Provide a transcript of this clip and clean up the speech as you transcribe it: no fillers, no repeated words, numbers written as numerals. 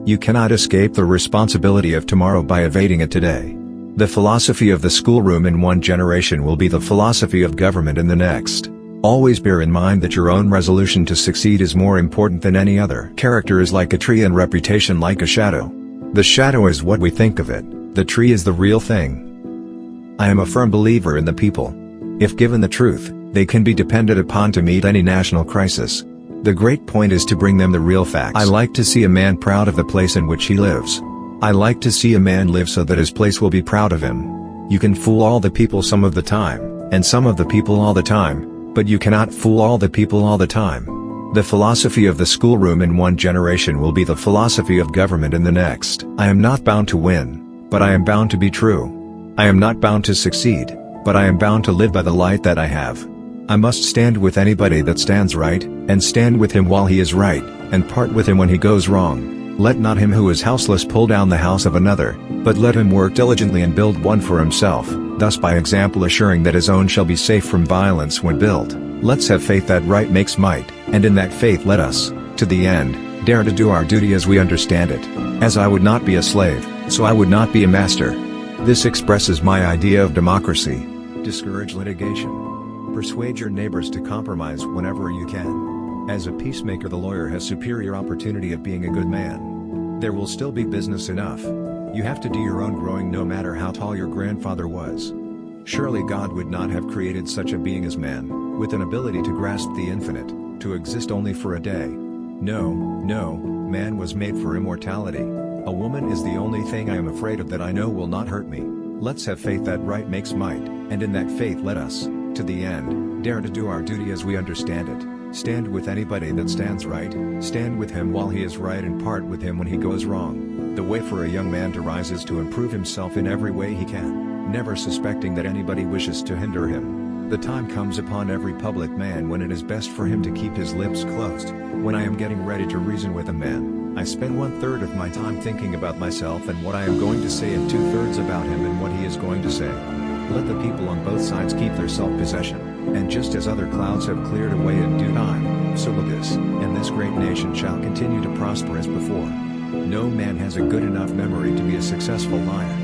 You cannot escape the responsibility of tomorrow by evading it today. The philosophy of the schoolroom in one generation will be the philosophy of government in the next. Always bear in mind that your own resolution to succeed is more important than any other. Character is like a tree and reputation like a shadow. The shadow is what we think of it, the tree is the real thing. I am a firm believer in the people. If given the truth, they can be depended upon to meet any national crisis. The great point is to bring them the real facts. I like to see a man proud of the place in which he lives. I like to see a man live so that his place will be proud of him. You can fool all the people some of the time, and some of the people all the time, but you cannot fool all the people all the time. The philosophy of the schoolroom in one generation will be the philosophy of government in the next. I am not bound to win, but I am bound to be true. I am not bound to succeed, but I am bound to live by the light that I have. I must stand with anybody that stands right, and stand with him while he is right, and part with him when he goes wrong. Let not him who is houseless pull down the house of another, but let him work diligently and build one for himself, thus by example assuring that his own shall be safe from violence when built. Let's have faith that right makes might, and in that faith let us, to the end, dare to do our duty as we understand it. As I would not be a slave, so I would not be a master. This expresses my idea of democracy. Discourage litigation. Persuade your neighbors to compromise whenever you can. As a peacemaker, the lawyer has superior opportunity of being a good man. There will still be business enough. You have to do your own growing no matter how tall your grandfather was. Surely God would not have created such a being as man, with an ability to grasp the infinite, to exist only for a day. No, man was made for immortality. A woman is the only thing I am afraid of that I know will not hurt me. Let's have faith that right makes might, and in that faith let us, to the end, dare to do our duty as we understand it. Stand with anybody that stands right, stand with him while he is right and part with him when he goes wrong. The way for a young man to rise is to improve himself in every way he can, never suspecting that anybody wishes to hinder him. The time comes upon every public man when it is best for him to keep his lips closed. When I am getting ready to reason with a man, I spend 1/3 of my time thinking about myself and what I am going to say and 2/3 about him and what he is going to say. Let the people on both sides keep their self-possession, and just as other clouds have cleared away in due time, so will this, and this great nation shall continue to prosper as before. No man has a good enough memory to be a successful liar.